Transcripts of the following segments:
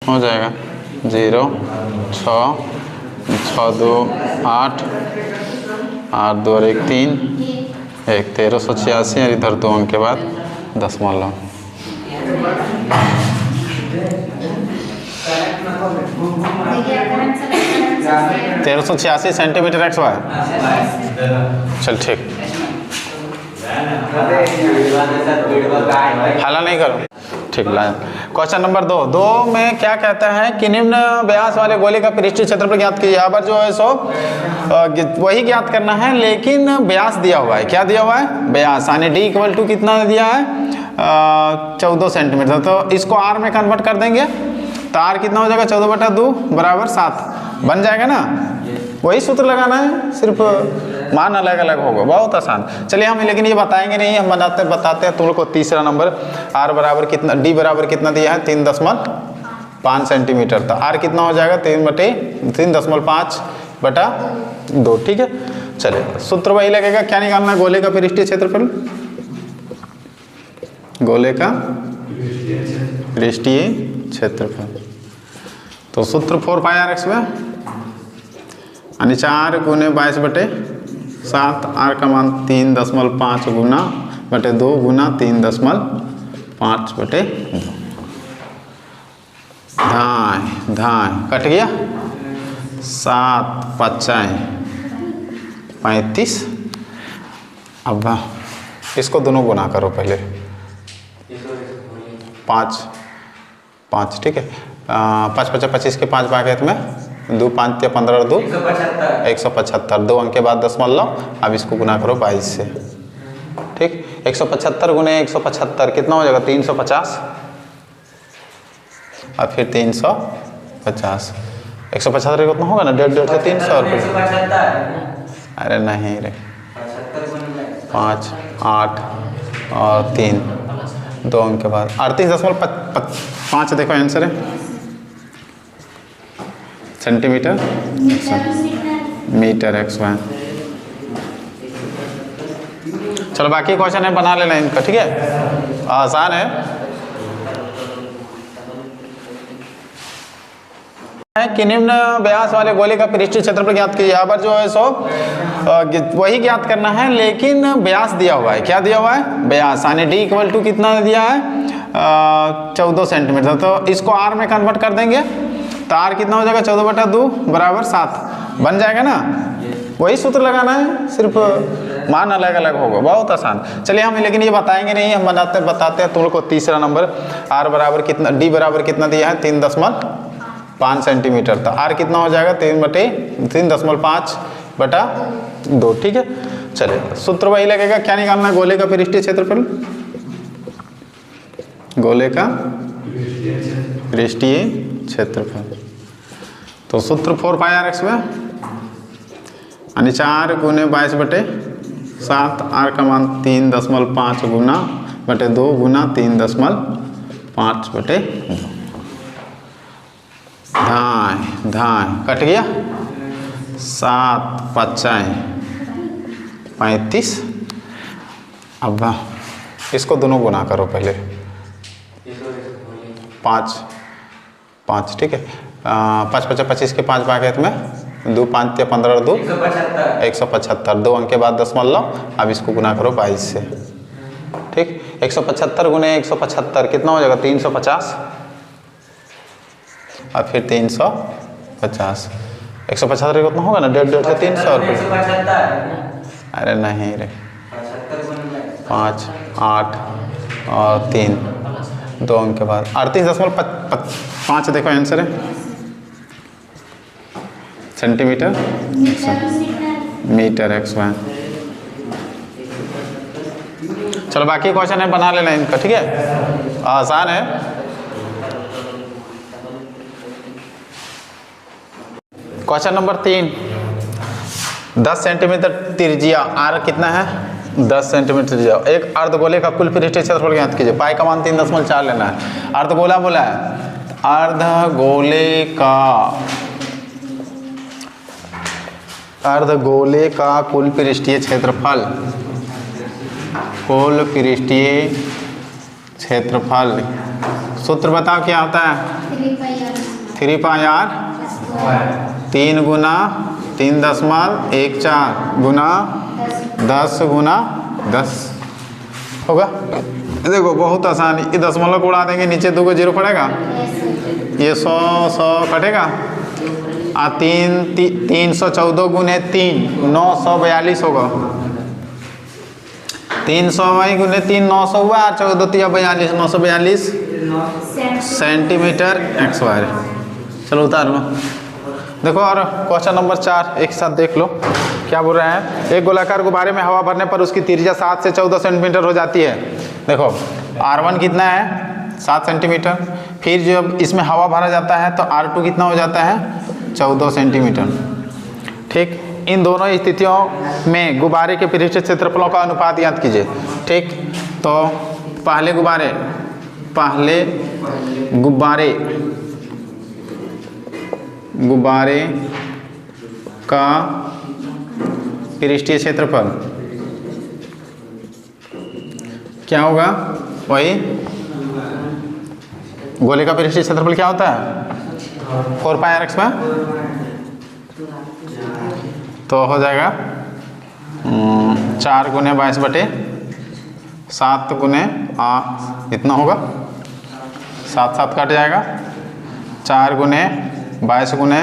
हो जाएगा 0 6 6 2 8 8 2 और 1 3 1 1386 और इधर 2 अंक के बाद दशमलव। 1386 सेंटीमीटर एक्स वाई। चल ठीक, हाला नहीं करो, ठीक। लाइन क्वेश्चन नंबर 2 में क्या कहता है कि निम्न व्यास वाले गोले का पृष्ठीय क्षेत्रफल ज्ञात कीजिए। यहाँ पर जो है सो वही ज्ञात करना है, लेकिन व्यास दिया हुआ है। क्या दिया हुआ है? व्यास, यानी डी इक्वल टू कितना दिया है? 14 सेंटीमीटर। तो इसको आर में कन्वर्ट कर देंगे तो आर कितना हो जाएगा? 14/2 बराबर 7 बन जाएगा ना। वही सूत्र लगाना है, सिर्फ मान अलग अलग होगा, बहुत आसान। चलिए हम लेकिन ये बताएंगे नहीं, हम बताते हैं तुम लोग को। तीसरा नंबर आर बराबर कितना, डी बराबर कितना दिया है? 3.5 सेंटीमीटर। तो आर कितना हो जाएगा? 3.5/2। ठीक है, चलिए सूत्र वही लगेगा। क्या निकालना है? गोले का पृष्ठीय क्षेत्रफल, गोले का पृष्ठीय क्षेत्रफल। तो सूत्र 4πr² यानी 4 × 22/7। आर का मान 3.5 गुना बटे 2 गुना 3.5/2। धाए कट गया। 7 5 35। अब इसको दोनों गुना करो पहले। 5 ठीक है। 5 5 25 के 5 भाग में 2 5 15 2 175। 2 अंक के बाद दशमलव। अब इसको गुना करो 22 से। ठीक, 175 गुने 175 कितना हो जाएगा? 350 और फिर 350। 175 कितना होगा ना? 1.5 से 300 रुपये। अरे नहीं रे, 5 8 और 3 2 अंक के बाद 38.5 देखो आंसर है। Centimetre metre X Y. चलो बाकी क्वेश्चन है बना लेना इनका, ठीक है, आसान है। कि निम्न व्यास वाले गोले का पृष्ठीय क्षेत्रफल ज्ञात कीजिए। यहाँ पर जो है सो वही ज्ञात करना है, लेकिन व्यास दिया हुआ है। क्या दिया हुआ है? व्यास, यानी डी इक्वल टू कितना दिया है? 14 सेंटीमीटर। तो इसको आर में कन्वर्ट कर देंगे तो आर कितना हो जाएगा? 14/2 बराबर 7 बन जाएगा ना। वही सूत्र लगाना है, सिर्फ मान अलग अलग होगा, बहुत आसान। चलिए हम लेकिन ये बताएंगे नहीं, हम बताते हैं तुम लोग को। तीसरा नंबर आर बराबर कितना, डी बराबर कितना दिया है? 3.5 सेंटीमीटर। तो आर कितना हो जाएगा? 3.5/2। ठीक है, चलिए सूत्र वही लगेगा। क्या निकालना है? गोले का पृष्ठीय क्षेत्रफल, गोले का पृष्ठीय क्षेत्रफल। तो सूत्र 4πr² यानी 4 × 22/7। आर का मान 3.5 गुना बटे 2 गुना 3.5/2। धाए कट गया। 7 5 35। अब इसको दोनों गुना करो पहले। 5 ठीक है। 5 5 25 के 5 भाग में 2 5 15 2 175। 2 अंक के बाद दशमलव। अब इसको गुना करो 22 से। ठीक, 175 गुने 175 कितना हो जाएगा? 350 और फिर 350। 175 कितना होगा ना? 1.5 से 300 रुपये। अरे नहीं रे, 5 8 और 3 2 अंक के बाद 38.5 देखो आंसर है। Centimetre metre X Y. चलो बाकी क्वेश्चन है बना लेना इनका, ठीक है, आसान है। Question number 3। 10 सेंटीमीटर त्रिज्या आर कितना है? 10 सेंटीमीटर त्रिज्या एक अर्धगोले का कुल पृष्ठीय क्षेत्रफल ज्ञात कीजिए। पाई का मान 3.4 लेना है। अर्धगोला बोला है, अर्धगोले का कुल पृष्ठीय क्षेत्रफल, सूत्र बताओ क्या होता है? 3 पाई आर 3 गुना 3.14 गुना 10 गुना 10 होगा। देखो बहुत आसान, ये दशमलव को उड़ा देंगे, नीचे 2 को 0 पड़ेगा, ये 100 कटेगा, 314 गुने 3 942 होगा। 300 गुने 3 900 हुआ, 14 42 942 सेंटीमीटर x²। चलो उतार लो। देखो और क्वेश्चन नंबर 4 एक साथ देख लो क्या बोल रहे हैं। एक गोलाकार गुब्बारे में हवा भरने पर उसकी त्रिज्या 7 से 14 सेंटीमीटर हो जाती है। देखो R1 कितना है 7 सेंटीमीटर, फिर जब इसमें हवा भरा जाता है तो R2 कितना हो जाता है 14 सेंटीमीटर। ठीक, इन दोनों स्थितियों में गुब्बारे के पृष्ठीय क्षेत्रफलों का अनुपात ज्ञात कीजिए। ठीक, तो पहले गुब्बारे का पृष्ठीय क्षेत्रफल क्या होगा, वही गोले का पृष्ठीय क्षेत्रफल क्या होता है 4 पाई RX में, तो हो जाएगा 4 गुने 22 बटे 7 गुने इतना होगा, 7 कट जाएगा, 4 गुने 22 गुने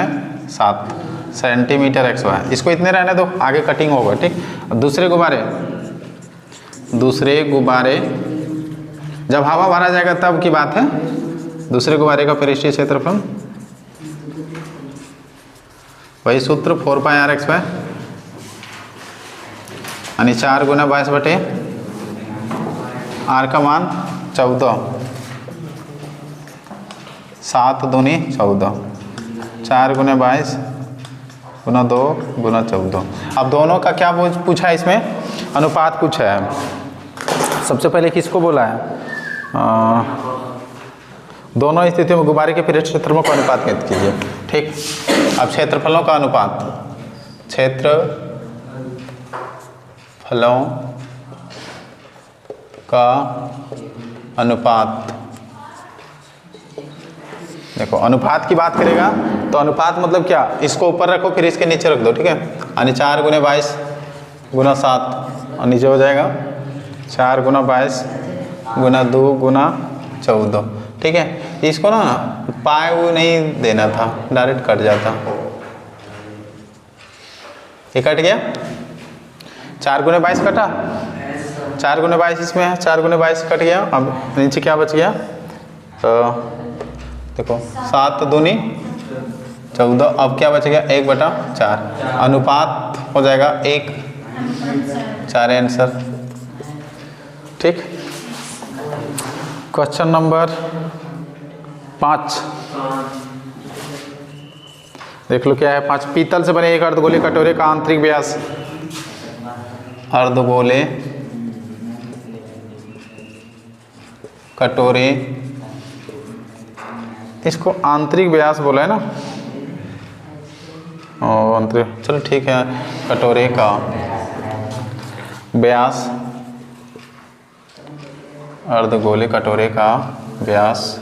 7 सेंटीमीटर x²। इसको इतने रहने दो, आगे कटिंग होगा। ठीक, दूसरे गुब्बारे जब हवा भरा जाएगा तब की बात है। दूसरे गुब्बारे का पृष्ठीय क्षेत्रफल वही सूत्र 4 पाई RX में, यानी 4 गुना 22 बटे R का मान 14, 7 दूनी 14, 4 गुना 22 गुना 2 गुना 14। अब दोनों का क्या पूछा है, इसमें अनुपात पूछा है। सबसे पहले किसको बोला है, दोनों स्थितियों में गुब्बारे के पृष्ठीय क्षेत्रफलों का अनुपात ज्ञात कीजिए। ठीक, अब क्षेत्रफलों का अनुपात, क्षेत्रफलों का अनुपात। देखो अनुपात की बात करेगा तो अनुपात मतलब क्या, इसको ऊपर रखो फिर इसके नीचे रख दो। ठीक है, यानी 4 गुने 22 गुना 7 और नीचे हो जाएगा 4 गुना 22 गुना 2 गुना 14। ठीक है, इसको ना पाए वो नहीं देना था, डायरेक्ट कट जाता, ये कट गया। 4 गुने 22 कटा, 4 गुने 22 इसमें है, 4 गुने 22 कट गया। अब नीचे क्या बच गया, तो देखो 7 दूनी 14, अब क्या बच गया 1/4, अनुपात हो जाएगा 1, 4 आंसर। ठीक, क्वेश्चन नंबर 5 देख लो क्या है। 5, पीतल से बने एक अर्धगोले कटोरे का आंतरिक व्यास, अर्धगोले कटोरे, इसको आंतरिक व्यास बोला है ना, आंतरिक, चलो ठीक है, कटोरे का व्यास, अर्धगोले कटोरे का व्यास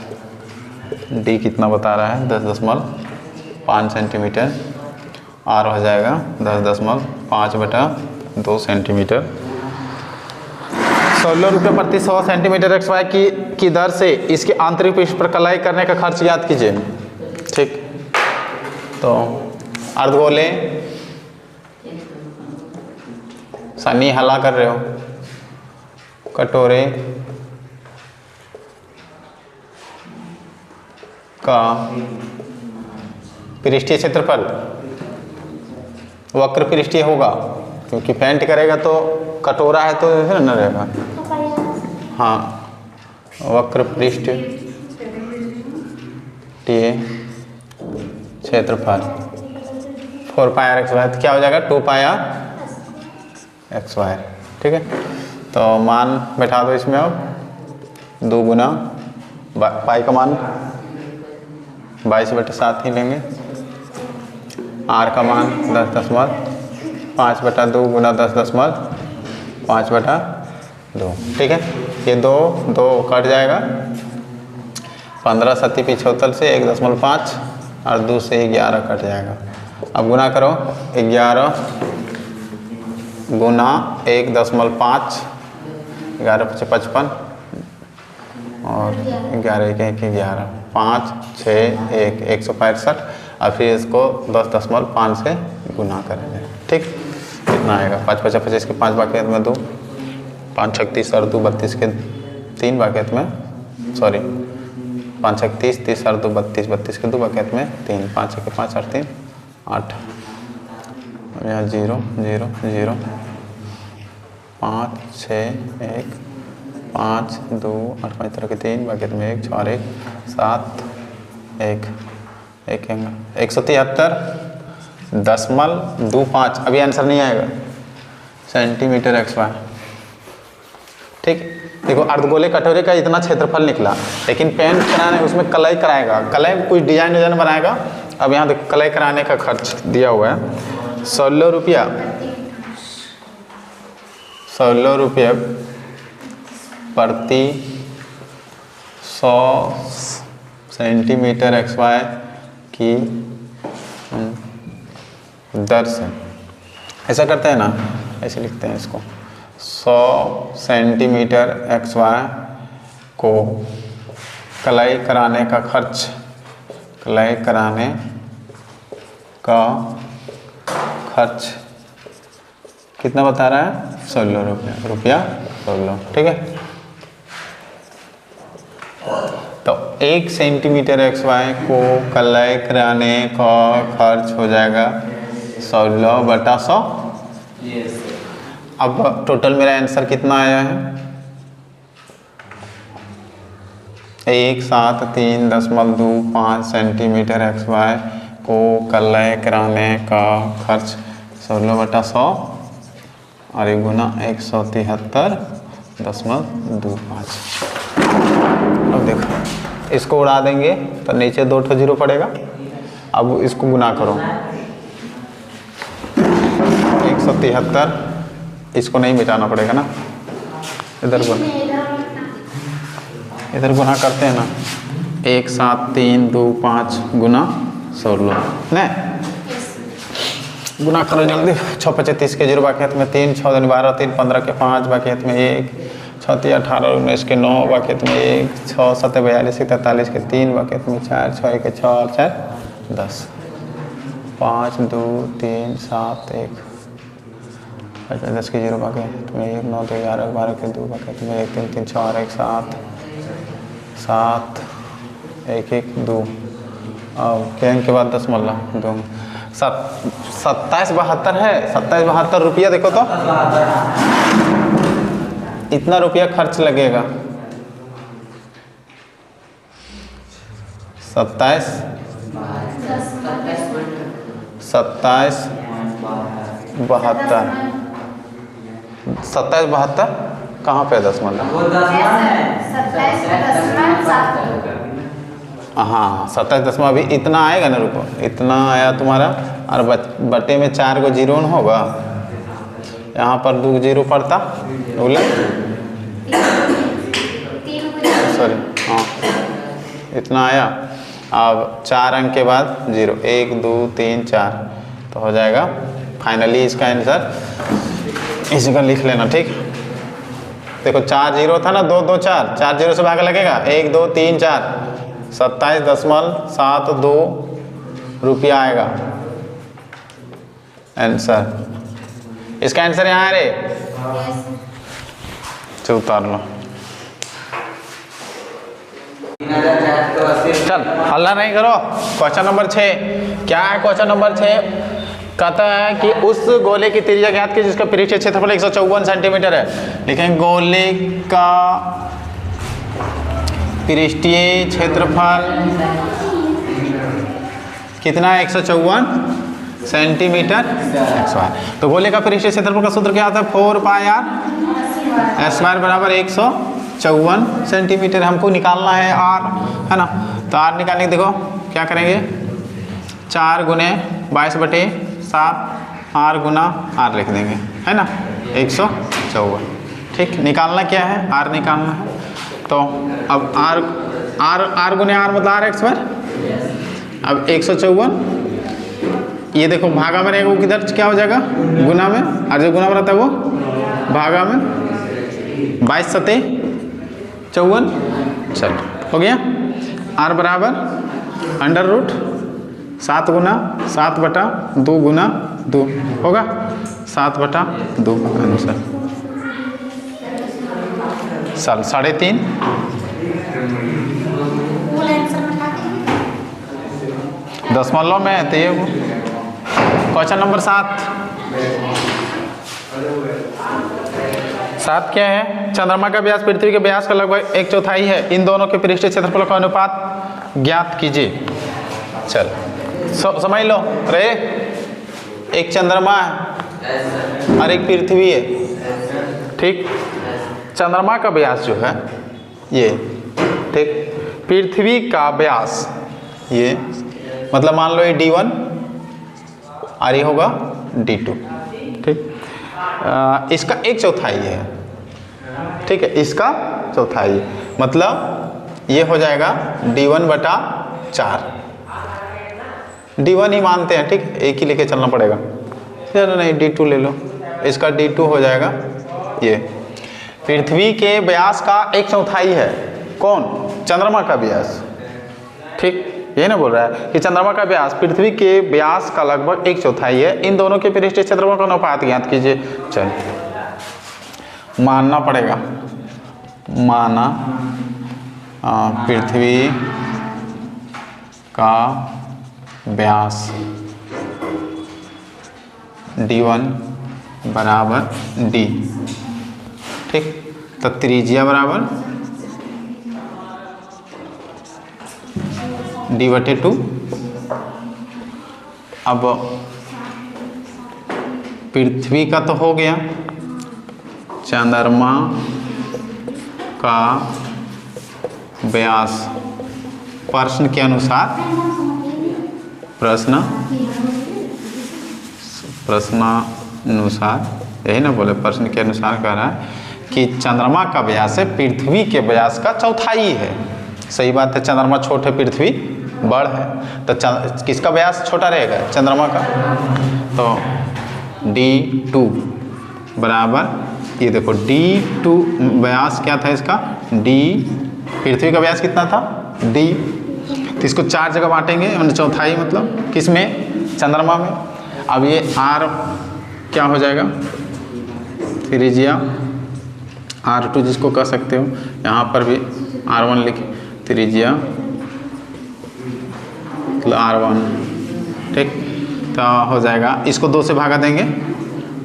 D कितना बता रहा है 10.5 सेंटीमीटर, R हो जाएगा 10.5/2 सेंटीमीटर। 16 रुपये प्रति 100 सेंटीमीटर XY की दर से इसके आंतरिक पृष्ठ पर कलाई करने का खर्च ज्ञात कीजिए। ठीक, तो अर्धगोले सनी हला कर रहे हो, कटोरे का पृष्ठीय क्षेत्रफल वक्र पृष्ठीय होगा, क्योंकि पेंट करेगा तो कटोरा है तो न रहेगा। हाँ, वक्र पृष्ठीय क्षेत्रफल 4 पाई RX² तो क्या हो जाएगा 2 पाई RX²। ठीक है, तो मान बैठा दो इसमें, अब 2 गुना पाई का मान 22/7 ही लेंगे, R का मान 10.5/2 गुना 10.5/2। ठीक है, ये 2 कट जाएगा, 15 सत्ती 75 से 1.5 और 2 से 11 कट जाएगा। अब गुना करो, 11 गुना 1.5, 11 × 55 और 11 × 1 = 11, 5 6 1 165 और फिर इसको 10.5 से गुना करेंगे। ठीक, कितना आएगा? 5 × 5 = 25 के 5 बाकियत में 2, 5 × 36 और 2 32 के 3 बाकियत में, सॉरी 5 × 30 30 और 2 32 32 के 2 बाकियत में 3, 5 × 5 और 3 8 और यहाँ 0 0 0 5 6 1 5 2 8 5 तरह के 3 बाकियत में 1 6 और 1 7 1 1 173.25। अभी आंसर नहीं आएगा, सेंटीमीटर XY। ठीक, देखो अर्धगोले कटोरे का इतना क्षेत्रफल निकला, लेकिन पेंट कराने उसमें कलई कराएगा, कलई कुछ डिजाइन बनाएगा। अब यहाँ देखो कलई कराने का खर्च दिया हुआ है 16 रुपया, 16 रुपये प्रति 100 सेंटीमीटर XY की दर से। ऐसा करते हैं ना, ऐसे लिखते हैं इसको, 100 सेंटीमीटर XY को कलाई कराने का खर्च, कलाई कराने का खर्च कितना बता रहा है? 16 रुपया 16। ठीक है, तो 1 सेंटीमीटर XY को कलाई कराने का खर्च हो जाएगा 16/100। अब टोटल मेरा आंसर कितना आया है? 173.25 सेंटीमीटर XY को कलई कराने का खर्च 16/100 और 1 गुना 173.25। अब देखो इसको उड़ा देंगे तो नीचे 2 ठो 0 पड़ेगा। अब इसको गुना करो, 173, इसको नहीं मिटाना पड़ेगा ना, इधर गुना करते हैं ना, 17325 गुना 16 नहीं, गुना करो जल्दी। 6 × 35 के 0 बाकियत में 3, 6 × 12 3, 15 के 5 बाकियत में 1, 6 × 18 19 के 9 बाकियत में 1, 6 7 42 के 43 के 3 बाकियत में 4, 6 के 6 और 4 10, 5 2 3 7 1, 10 के 0 बाकियत में 1, 9 2 11 12 के 2 बाकियत में 1 3 3 4 1 7 7 1 1 2 और क्या के बाद 10 मल्ला 2 2772 है। 2772 रुपया देखो तो इतना रुपया खर्च लगेगा। 27 72 कहाँ पे 10 मतलब? हाँ 27 अभी इतना आएगा ना, रुको इतना आया तुम्हारा, और बटे में 4 को 0 होगा, यहाँ पर 2 0 पड़ता बोले, सॉरी हाँ इतना आया। अब 4 अंक के बाद 0, 1 2 3 4 तो हो जाएगा फाइनली इसका आंसर। इसी को लिख लेना। ठीक, देखो 4 0 था ना, 2 2 4, 4 0 से भाग लगेगा 1 2 3 4, 27.72 रुपया आएगा आंसर। इसका आंसर यहाँ रे, चलो उतार लो। चल हल्ला नहीं करो। क्वेश्चन नंबर 6 क्या है? क्वेश्चन नंबर 6 कहता है कि उस गोले की त्रिज्या ज्ञात की जिसका पृष्ठीय क्षेत्रफल 154 सेंटीमीटर है। लेकिन गोले का पृष्ठीय क्षेत्रफल कितना है? 154 सेंटीमीटर XY। तो गोले का पृष्ठीय क्षेत्रफल का सूत्र क्या आता है? 4πr S² बराबर 154 सेंटीमीटर। हमको निकालना है R, है ना। तो R निकालने देखो क्या करेंगे, 4 गुने 22/7 R गुना R लिख देंगे, है ना, 154। ठीक, निकालना क्या है? R निकालना है। तो अब R आर गुने आर मतलब आर एक्स बार। अब 154, ये देखो भागा में रहेगा, वो किधर क्या हो जाएगा, गुना में, और जो गुना में रहता है वो भागा में। 22 सते 54, चलो हो गया। आर बराबर अंडर रूट 7 गुना 7 बटा 2 गुना 2 होगा 7/2 आंसर। साल 3.5 दशमलव में है तो ये क्वेश्चन नंबर 7 क्या है, चंद्रमा का व्यास पृथ्वी के व्यास का लगभग 1/4 है, इन दोनों के पृष्ठीय क्षेत्रफल का अनुपात ज्ञात कीजिए। चल समझ लो रे, एक चंद्रमा है और एक पृथ्वी है, ठीक। चंद्रमा का व्यास जो है ये, ठीक, पृथ्वी का व्यास ये, मतलब मान लो ये D1 और ये होगा D2, ठीक। इसका 1/4 है, ठीक है, इसका चौथाई, मतलब ये हो जाएगा D1/4। D1 ही मानते हैं, ठीक, एक ही लेके चलना पड़ेगा, चलो नहीं D2 ले लो, इसका D2 हो जाएगा। ये पृथ्वी के व्यास का 1/4 है, कौन, चंद्रमा का व्यास, ठीक, ये ना बोल रहा है कि चंद्रमा का व्यास पृथ्वी के व्यास का लगभग 1/4 है, इन दोनों के पृष्ठीय क्षेत्रफल का अनुपात ज्ञात कीजिए। चल मानना पड़ेगा, माना पृथ्वी का व्यास D1 बराबर D, ठीक, तो त्रिज्या बराबर D/2। अब पृथ्वी का तो हो गया, चंद्रमा का व्यास प्रश्न के अनुसार, प्रश्नानुसार, यही ना बोले, प्रश्न के अनुसार कह रहा है कि चंद्रमा का व्यास है पृथ्वी के व्यास का 1/4 है। सही बात है, चंद्रमा छोटे पृथ्वी बड़ है, तो किसका व्यास छोटा रहेगा, चंद्रमा का। तो D2 बराबर, ये देखो D2 व्यास क्या था इसका, D, पृथ्वी का व्यास कितना था D, तो इसको 4 जगह बांटेंगे, 1/4 मतलब किस में, चंद्रमा में। अब ये R क्या हो जाएगा, त्रिज्या R2 जिसको कह सकते हो, यहाँ पर भी R1 लिखे, त्रिज्या मतलब R1, ठीक, तो हो जाएगा, इसको 2 से भागा देंगे,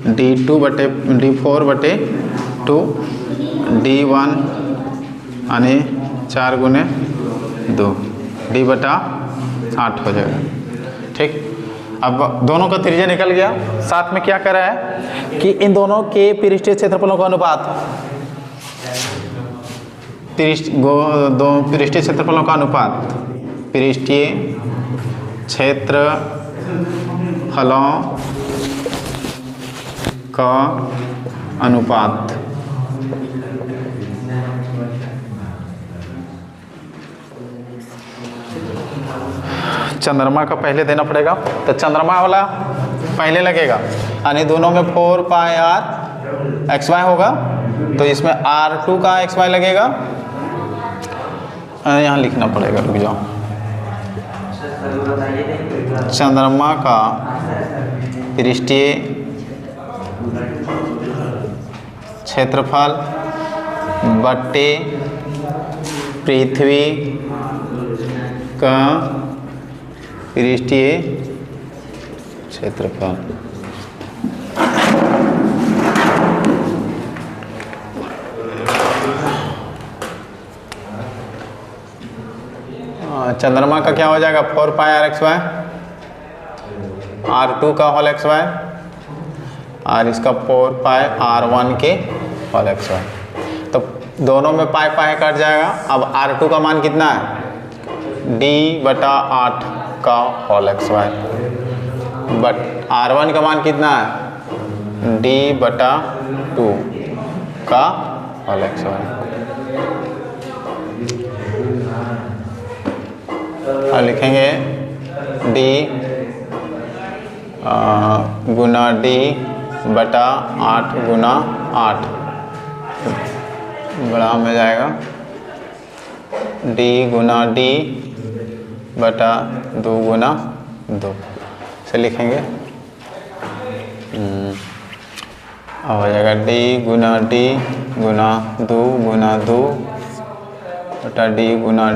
D4/2 D1 यानी 4 गुने 2 D/8 हो जाएगा, ठीक। अब दोनों का त्रिज्या निकल गया, साथ में क्या कर रहा है कि इन दोनों के पृष्ठीय क्षेत्रफलों का अनुपात, दो पृष्ठीय क्षेत्रफलों का अनुपात, पृष्ठीय क्षेत्रफलों का अनुपात, चंद्रमा का पहले देना पड़ेगा, तो चंद्रमा वाला पहले लगेगा, यानी दोनों में 4πr(xy) होगा, तो इसमें R2 का xy लगेगा, यहाँ लिखना पड़ेगा, रुक जाओ, चंद्रमा का पृष्ठीय क्षेत्रफल बटे पृथ्वी का पृष्ठीय क्षेत्रफल। चंद्रमा का क्या हो जाएगा, 4πr(xy), R2 का होल xy और इसका 4πr1 के होल xy, तो दोनों में पाई कट जाएगा। अब R2 का मान कितना है, D/8 का होल xy, बट R1 का मान कितना है, D/2 का होल xy। और लिखेंगे डी गुना डी बटा 8 गुना 8 बड़ा में जाएगा डी गुना डी बटा 2 गुना 2 से लिखेंगे। अब हो जाएगा डी गुना 2 गुना 2 बटा डी गुना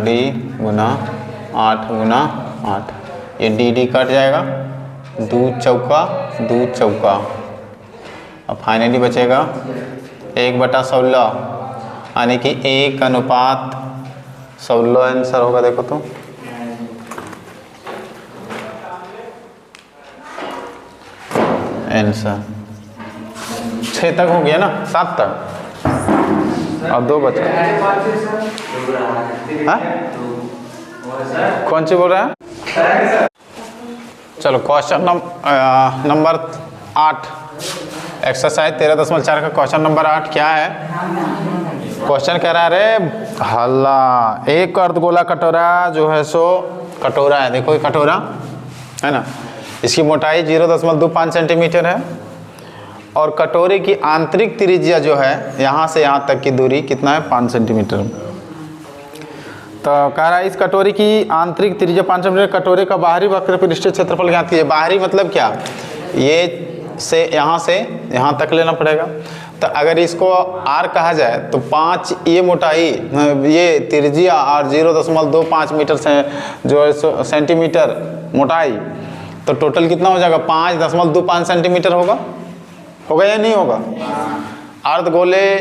8 गुना 8। ये डी कट जाएगा, 2 चौका। अब फाइनली बचेगा 1/16 यानी कि 1:16 आंसर होगा। देखो तो आंसर 6 तक हो गया ना, 7 तक और 2 बचे। हाँ कौन सी बोल रहा है? चलो क्वेश्चन नंबर 8 एक्सरसाइज 13.4 का क्वेश्चन नंबर 8 क्या है? क्वेश्चन कह रहा है रे हल्ला, एक अर्धगोला कटोरा जो है सो कटोरा है, देखो ये कटोरा है ना, इसकी मोटाई 0.25 सेंटीमीटर है और कटोरे की आंतरिक त्रिज्या जो है यहाँ से यहाँ तक की दूरी कितना है? 5 सेंटीमीटर। तो कह रहा है इस कटोरे की आंतरिक त्रिज्या 5 सेंटीमीटर, कटोरे का बाहरी वक्र पृष्ठीय क्षेत्रफल ज्ञात कीजिए। बाहरी मतलब क्या? ये से यहाँ तक लेना पड़ेगा। तो अगर इसको आर कहा जाए तो 5 ये मोटाई, ये त्रिज्या और 0.25 मीटर से जो है सेंटीमीटर मोटाई, तो टोटल कितना हो जाएगा? 5.25 सेंटीमीटर होगा या नहीं होगा? अर्धगोले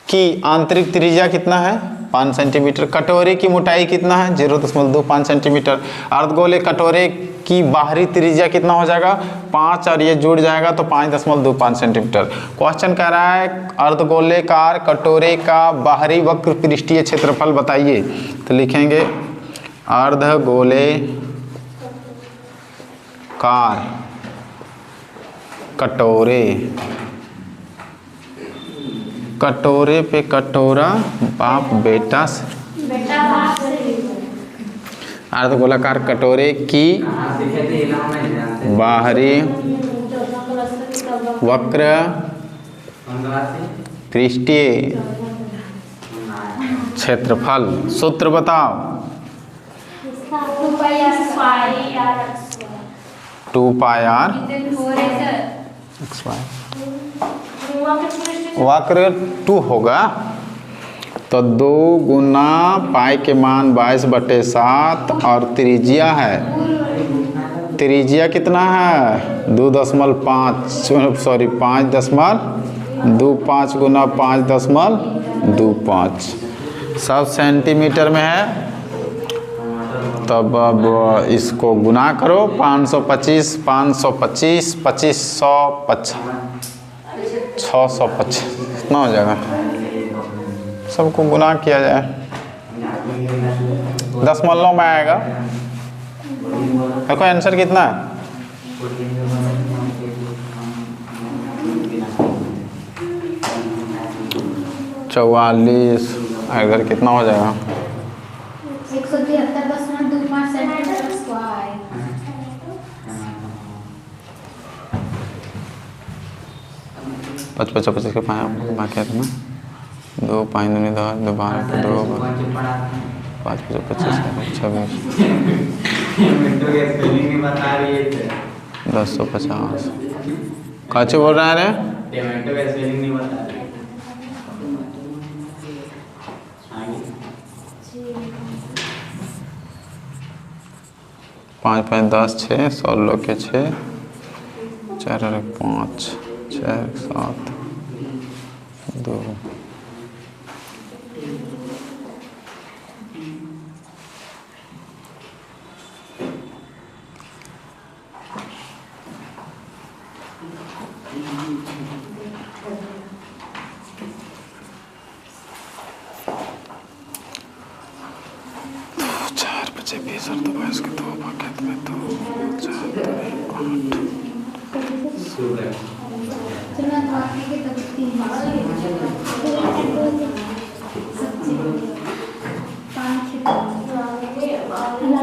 की आंतरिक त्रिज्या कितना है? 5 सेंटीमीटर। कटोरे की मोटाई कितना है? 0.25 सेंटीमीटर। अर्धगोले कटोरे की बाहरी त्रिज्या कितना हो जाएगा? 5 और ये जुड़ जाएगा तो 5.25 सेंटीमीटर। क्वेश्चन कह रहा है अर्धगोलेकार कटोरे का बाहरी वक्र पृष्ठीय क्षेत्रफल बताइए। तो लिखेंगे अर्धगोलेकार कटोरे पे कटोरा बाप बेटा अर्धगोलाकार कटोरे की बाहरी वक्र पृष्ठीय क्षेत्रफल। सूत्र बताओ। 2πr वक्र 2 होगा तो 2 गुना पाई के मान 22/7 और त्रिज्या है, त्रिज्या कितना है? 5.25 गुना 5.25 सब सेंटीमीटर में है। तब अब इसको गुना करो 525 625 कितना हो जाएगा? सबको गुना किया जाए 10 में आएगा। देखो आंसर कितना है? 44। इधर कितना हो जाएगा? 173.25 सेंटीमीटर स्क्वायर। 55 के बाकी है 2 5 2 10 2 12 के 2 5 25 26 1050 काचे बोल रहा है रे? 5 5 10 6 16 के 6 4 और 5 6 7 2 4 बचे 20 और 22 के 2 भाग में 2 4 8 चलो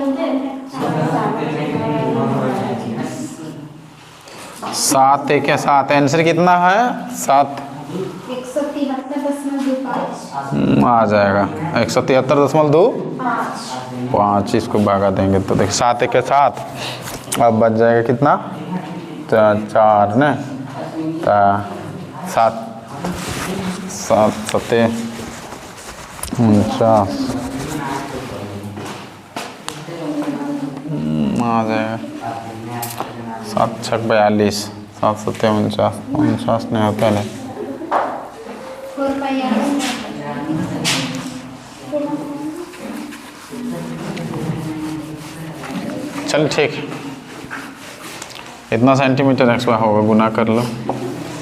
7 एक है 7, आंसर कितना है 7 173.25 आ जाएगा 173.25, इसको भागा देंगे तो देखिए 7 एक है 7, अब बच जाएगा कितना 4 न 7 7 7 49 आ जाएगा 7 6 42 7 7 49 नहीं होता है। 4 pi r चल ठीक है, इतना सेंटीमीटर एक्स वाई होगा, गुना कर लो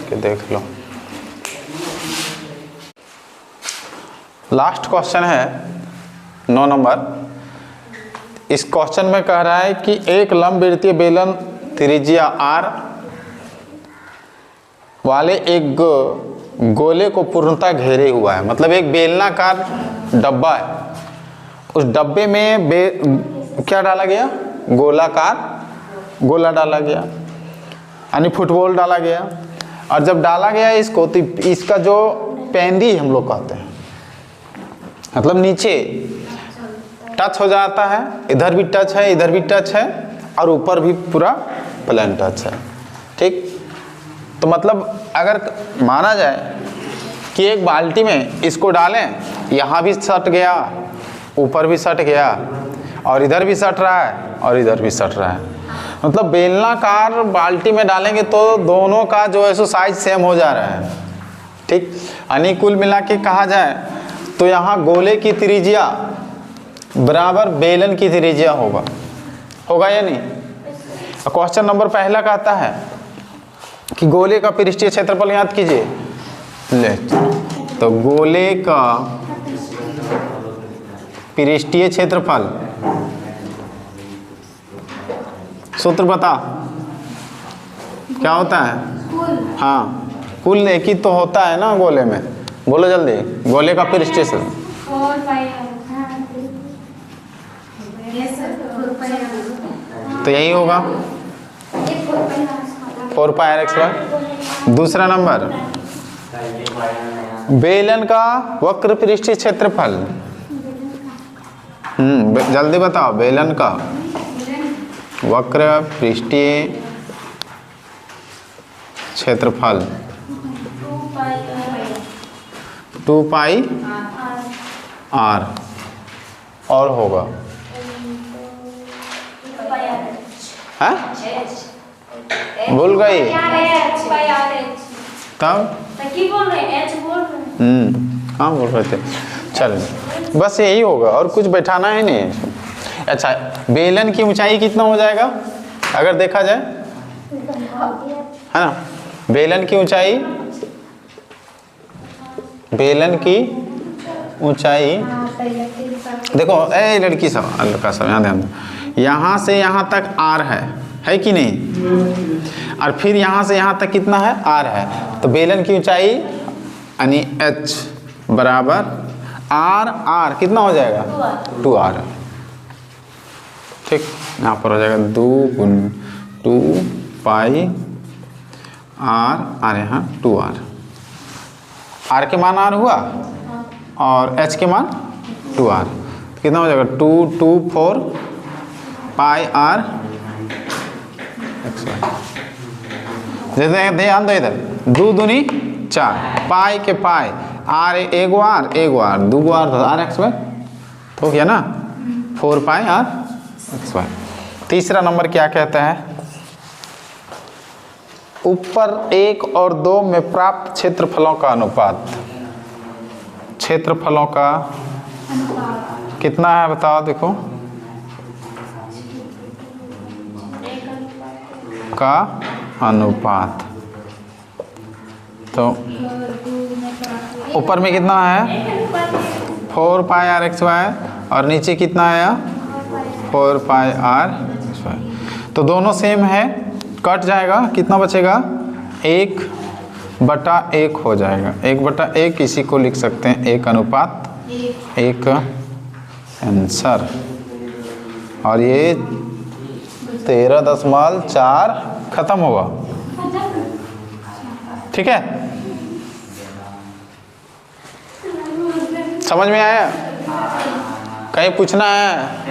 कि देख लो। लास्ट क्वेश्चन है 9 नंबर। इस क्वेश्चन में कह रहा है कि एक लंबवृत्तीय बेलन त्रिज्या r वाले एक गोले को पूर्णतः घेरे हुआ है। मतलब एक बेलनाकार डब्बा है, उस डब्बे में क्या डाला गया, गोला डाला गया, यानी फुटबॉल डाला गया। और जब डाला गया इसको तो इसका जो पेंदी हम लोग कहते हैं, मतलब नीचे टच हो जाता है, इधर भी टच है, इधर भी टच है, और ऊपर भी पूरा प्लेन टच है। ठीक, तो मतलब अगर माना जाए कि एक बाल्टी में इसको डालें, यहाँ भी सट गया, ऊपर भी सट गया, और इधर भी सट रहा है, और इधर भी सट रहा है, मतलब बेलनाकार बाल्टी में डालेंगे तो दोनों का जो है सो साइज सेम हो जा रहा है। ठीक, यानी कुल मिला के कहा जाए तो यहाँ गोले की त्रिज्या बराबर बेलन की त्रिज्या होगा या नहीं। क्वेश्चन नंबर पहला कहता है कि गोले का पृष्ठीय क्षेत्रफल याद कीजिए। ले, तो गोले का पृष्ठीय क्षेत्रफल सूत्र बता क्या होता है। हाँ, कुल एक ही तो होता है ना गोले में, बोलो जल्दी। गोले का पृष्ठीय क्षेत्रफल 4 pi r yes sir 4 pi r तो यही होगा 4 पाई r x वाई। दूसरा नंबर, बेलन का वक्र पृष्ठीय क्षेत्रफल। जल्दी बताओ, बेलन का वक्र पृष्ठीय क्षेत्रफल 2 पाई r और होगा है, भूल गई तब हाँ बोल रहे थे। चल बस यही होगा और कुछ बैठाना है नहीं। अच्छा, बेलन की ऊंचाई कितना हो जाएगा अगर देखा जाए, है ना। बेलन की ऊंचाई देखो, ए लड़की सब लड़का सब यहाँ ध्यान दो, यहाँ से यहाँ तक r है कि नहीं, और फिर यहाँ से यहाँ तक कितना है r है। तो बेलन की ऊंचाई यानी h बराबर r कितना हो जाएगा 2r। ठीक, यहाँ पर हो जाएगा 2 गुण 2 पाई r यहाँ 2r। r के मान r हुआ और h के मान 2r, कितना हो जाएगा 2 2 4 पाई r जैसे ध्यान दो इधर, 2 दूनी 4 पाई के पाई r एगो r दूगो r तो r x वाई हो गया ना, 4 पाई r x वाई। तीसरा नंबर क्या कहता है, ऊपर 1 और 2 में प्राप्त क्षेत्रफलों का अनुपात। क्षेत्रफलों का कितना है बताओ, देखो का अनुपात। तो ऊपर में कितना है 4 पाई r x वाई और नीचे कितना आया 4 पाई r x वाई। तो दोनों सेम है, कट जाएगा, कितना बचेगा 1/1 हो जाएगा। 1/1 इसी को लिख सकते हैं 1 अनुपात 1 आंसर। और ये 13.4 खत्म होगा। ठीक है, समझ में आया? कहीं पूछना है?